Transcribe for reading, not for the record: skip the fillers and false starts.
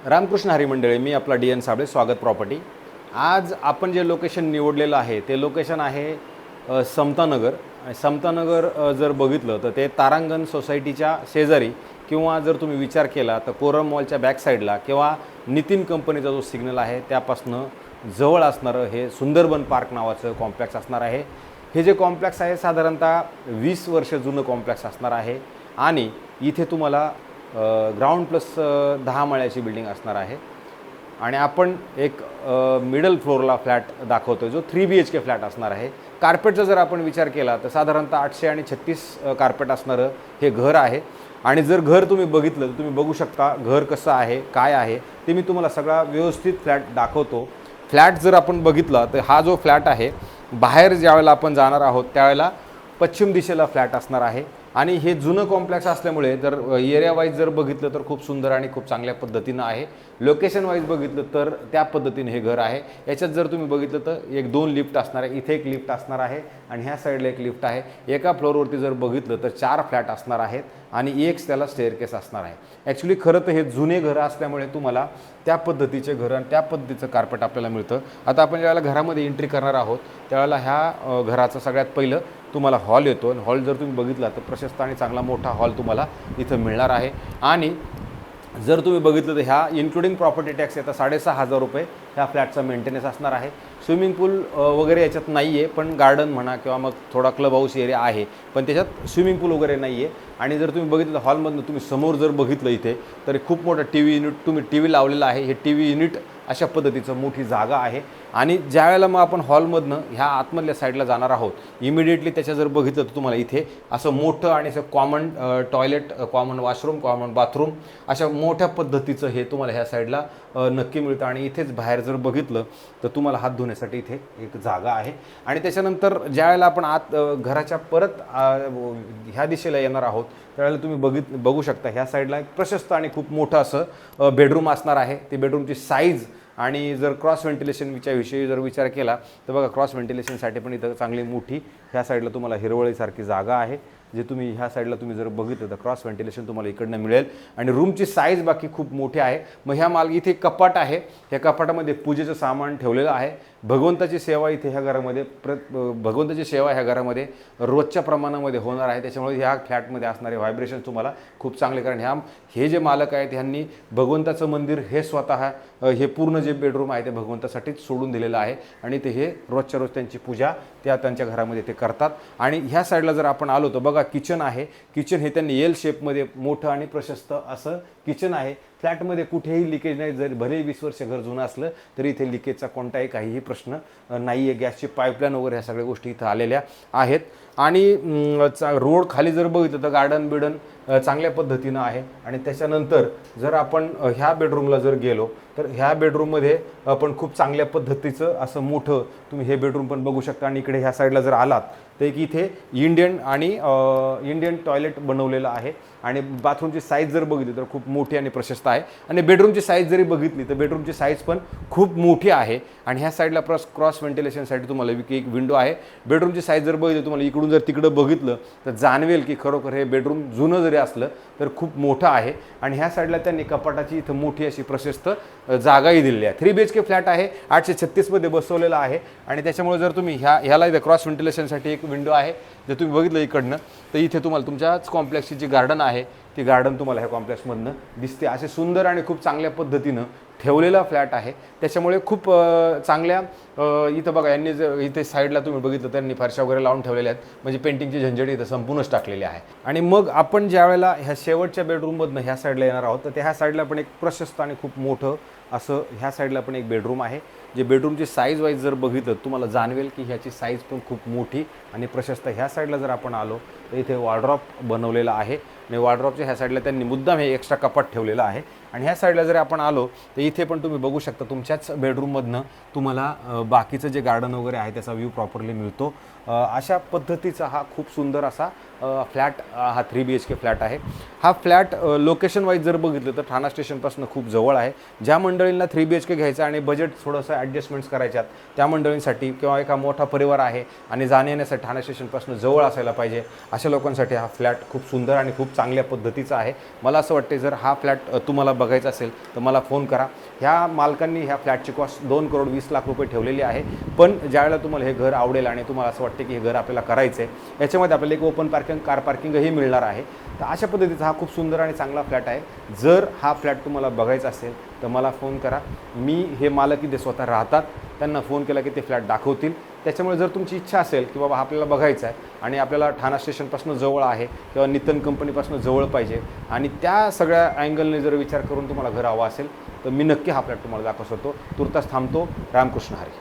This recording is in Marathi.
रामकृष्ण हरी मंडळी, मी आपला डी एन साबळे, स्वागत प्रॉपर्टी. आज आपण जे लोकेशन निवडलेलं आहे ते लोकेशन आहे समतानगर. समतानगर जर बघितलं तर ते तारांगण सोसायटीच्या शेजारी, किंवा जर तुम्ही विचार केला तर कोरम मॉलच्या बॅक साईडला किंवा नितीन कंपनीचा जो सिग्नल आहे त्यापासनं जवळ असणारं हे सुंदरबन पार्क नावाचं कॉम्प्लेक्स असणार आहे. हे जे कॉम्प्लेक्स आहे साधारणतः 20 वर्ष जुनं कॉम्प्लेक्स असणार आहे आणि इथे तुम्हाला ग्राउंड प्लस 10 माळ्याची बिल्डिंग असणार आहे. आणि आपण एक मिडल फ्लोअरला फ्लॅट दाखवतो जो 3 BHK फ्लॅट असणार आहे. कार्पेटचा जर आपण विचार केला तर साधारणतः 800 आणि 36 कार्पेट असणारं हे घर आहे. आणि जर घर तुम्ही बघितलं तर तुम्ही बघू शकता घर कसं आहे, काय आहे ते मी तुम्हाला सगळा व्यवस्थित फ्लॅट दाखवतो. फ्लॅट जर आपण बघितला तर हा जो फ्लॅट आहे, बाहेर ज्यावेळेला आपण जाणार आहोत त्यावेळेला पश्चिम दिशेला फ्लॅट असणार आहे. आणि हे जुनं कॉम्प्लेक्स असल्यामुळे जर एरिया वाईज जर बघितलं तर खूप सुंदर आणि खूप चांगल्या पद्धतीनं आहे. लोकेशन वाईज बघितलं तर त्या पद्धतीने हे घर आहे. याच्यात जर तुम्ही बघितलं तर 1-2 लिफ्ट असणार आहे. इथे एक लिफ्ट असणार आहे आणि ह्या साईडला एक लिफ्ट आहे. एका फ्लोअरवरती जर बघितलं तर 4 फ्लॅट असणार आहेत आणि एक त्याला स्टेअरकेस असणार आहे. ॲक्च्युली खरं तर हे जुने घरं असल्यामुळे तुम्हाला त्या पद्धतीचे घरं आणि त्या पद्धतीचं कार्पेट आपल्याला मिळतं. आता आपण ज्यावेळेला घरामध्ये एंट्री करणार आहोत त्यावेळेला ह्या घराचं सगळ्यात पहिलं तुम्हाला हॉल येतो. आणि हॉल जर तुम्ही बघितला तर प्रशस्त आणि चांगला मोठा हॉल तुम्हाला इथं मिळणार आहे. आणि जर तुम्ही बघितलं तर ह्या इन्क्लुडिंग प्रॉपर्टी टॅक्स येतात 6,500 रुपये ह्या फ्लॅटचा मेंटेनन्स असणार आहे. स्विमिंग पूल वगैरे याच्यात नाही आहे, पण गार्डन म्हणा किंवा मग थोडा क्लब हाऊस एरिया आहे, पण त्याच्यात स्विमिंग पूल वगैरे नाही आहे. आणि जर तुम्ही बघितलं हॉलमधनं तुम्ही समोर जर बघितलं इथे तर खूप मोठं TV युनिट तुम्ही TV लावलेलं आहे. हे TV युनिट अशा पद्धतीचं मोठी जागा आहे. आणि ज्या वेळेला मग आपण हॉलमधनं ह्या आतमधल्या साईडला जाणार आहोत इमिडिएटली त्याच्या जर बघितलं तर तुम्हाला इथे असं मोठं आणि असं common toilet, common washroom, common bathroom अशा मोठ्या पद्धतीचं हे तुम्हाला ह्या साईडला नक्की मिळतं. आणि इथेच बाहेर जर बघितलं तर तुम्हाला हात धुण्यासाठी इथे एक जागा आहे. आणि त्याच्यानंतर ज्या वेळेला आपण आत घराच्या परत ह्या दिशेला येणार आहोत त्यावेळेला तुम्ही बघू शकता ह्या साईडला एक प्रशस्त आणि खूप मोठं असं बेडरूम असणार आहे. ती बेडरूमची साईज आणि जर क्रॉस व्हेंटिलेशनच्या विषयी जर विचार केला तर बघा क्रॉस व्हेंटिलेशनसाठी पण इथं चांगली मोठी ह्या साईडला तुम्हाला हिरवळीसारखी जागा आहे. जे तुम्ही ह्या साईडला तुम्ही जर बघितलं तर क्रॉस व्हेंटिलेशन तुम्हाला इकडनं मिळेल. आणि रूमची साईज बाकी खूप मोठी आहे. मग ह्या इथे कपाट आहे. ह्या कपाटामध्ये पूजेचं सामान ठेवलेलं आहे. भगवंताची सेवा इथे ह्या घरामध्ये भगवंताची सेवा ह्या घरामध्ये रोजच्या प्रमाणामध्ये होणार आहे. त्याच्यामुळे ह्या फ्लॅटमध्ये असणारे व्हायब्रेशन तुम्हाला खूप चांगले, कारण हे जे मालक आहेत ह्यांनी भगवंताचं मंदिर हे स्वतः हे पूर्ण जे बेडरूम आहे ते भगवंतासाठीच सोडून दिलेलं आहे. आणि ते हे रोजच्या रोज त्यांची पूजा त्यांच्या घरामध्ये ते करतात. आणि ह्या साईडला जर आपण आलो तर बघा किचन आहे. किचन हे त्यांनी एल शेपमध्ये मोठं आणि प्रशस्त असं किचन आहे. फ्लॅटमध्ये कुठेही लिकेज नाही. जर भले 20 वर्ष घर जुनं असलं तरी इथे लिकेजचा कोणताही काहीही प्रश्न नाही आहे. गॅसची पाईपलाईन वगैरे ह्या सगळ्या गोष्टी इथं आलेल्या आहेत. आणि रोड खाली जर बघितलं तर गार्डन बिडन चांगल्या पद्धतीनं आहे. आणि त्याच्यानंतर जर आपण ह्या बेडरूमला जर गेलो तर ह्या बेडरूममध्ये आपण खूप चांगल्या पद्धतीचं असं मोठं तुम्ही हे बेडरूम पण बघू शकता. आणि इकडे ह्या साईडला जर आलात तर एक इथे इंडियन टॉयलेट बनवलेलं आहे. आणि बाथरूमची साईज जर बघितली तर खूप मोठी आणि प्रशस्त आहे. आणि बेडरूमची साईज जरी बघितली तर बेडरूमची साईज पण खूप मोठी आहे. आणि ह्या साईडला क्रॉस व्हेंटिलेशनसाठी तुम्हाला एक विंडो आहे. बेडरूमची साईज जर बघितली तुम्हाला इकडून जर तिकडं बघितलं तर जाणवेल की खरोखर हे बेडरूम जुनं जरी असलं तर खूप मोठं आहे. आणि ह्या साईडला त्यांनी कपाटाची इथं मोठी अशी प्रशस्त जागाही दिलेली आहे. 3 BHK फ्लॅट आहे. 836 मध्ये बसवलेला आहे. आणि त्याच्यामुळे जर तुम्ही ह्याला इथं क्रॉस व्हेंटिलेशनसाठी एक विंडो आहे. जर तुम्ही बघितलं इकडनं तर इथे तुम्हाला तुमच्याच कॉम्प्लेक्सची जी गार्डन आहे ती गार्डन तुम्हाला ह्या कॉम्प्लेक्समधनं दिसते. असे सुंदर आणि खूप चांगल्या पद्धतीनं ठेवलेला फ्लॅट आहे. त्याच्यामुळे खूप चांगल्या इथं बघा यांनी जर इथे साईडला तुम्ही बघितलं त्यांनी फरशा वगैरे लावून ठेवलेल्या आहेत. म्हणजे पेंटिंगची झंझट इथं संपूर्णच टाकलेली आहे. आणि मग आपण ज्या वेळेला ह्या शेवटच्या बेडरूममधनं ह्या साईडला येणार आहोत तर ह्या साईडला पण एक प्रशस्त आणि खूप मोठं असं ह्या साईडला पण एक बेडरूम आहे. जे बेडरूमची साईज वाईज जर बघितलं तुम्हाला जाणवेल की ह्याची साईज पण खूप मोठी आणि प्रशस्त. ह्या साईडला जर आपण आलो तर इथे वॉर्डरॉप बनवलेला आहे. आणि वॉर्डरॉपच्या ह्या साईडला त्यांनी मुद्दाम हे एक्स्ट्रा कपाट ठेवलेलं आहे. आणि ह्या साईडला जर आपण आलो तर इथे पण तुम्ही बघू शकता तुमच्याच बेडरूममधनं तुम्हाला बाकीचं जे गार्डन वगैरे आहे त्याचा व्ह्यू प्रॉपरली मिळतो. अशा पद्धतीचा हा खूप सुंदर असा फ्लॅट हा 3 BHK फ्लॅट आहे. हा फ्लॅट लोकेशन वाईज जर बघितलं तर ठाणा स्टेशनपासून खूप जवळ आहे. ज्या मंडळींना 3 BHK घ्यायचं आणि बजेट थोडंसं ॲडजस्टमेंट्स करायच्यात त्या मंडळींसाठी किंवा एका मोठा परिवार आहे आणि जाण्यासाठी ठाणा स्टेशनपासून जवळ असायला पाहिजे अशा लोकांसाठी हा फ्लॅट खूप सुंदर आणि खूप चांगल्या पद्धतीचा आहे. मला असं वाटते जर हा फ्लॅट तुम्हाला बघायचा असेल तर मला फोन करा. ह्या मालकांनी ह्या फ्लॅटची कॉस्ट 2,20,00,000 रुपये ठेवलेली आहे. पण ज्यावेळेला तुम्हाला हे घर आवडेल आणि तुम्हाला असं वाटतं की हे घर आपल्याला करायचं आहे, याच्यामध्ये आपल्याला एक ओपन पार्किंग, कार पार्किंगही मिळणार आहे. तर अशा पद्धतीचा हा खूप सुंदर आणि चांगला फ्लॅट आहे. जर हा फ्लॅट तुम्हाला बघायचा असेल तर मला फोन करा. मी हे मालक इथे स्वतः राहतात, त्यांना फोन केला की ते फ्लॅट दाखवतील. त्याच्यामुळे जर तुमची इच्छा असेल की बाबा आपल्याला बघायचं आहे आणि आपल्याला ठाणा स्टेशनपासून जवळ आहे किंवा नितन कंपनीपासून जवळ पाहिजे आणि त्या सगळ्या अँगलने जर विचार करून तुम्हाला घर हवं असेल तर मी नक्की हा फ्लॅट तुम्हाला दाखवू शकतो. तुर्तास थांबतो. रामकृष्ण हरी.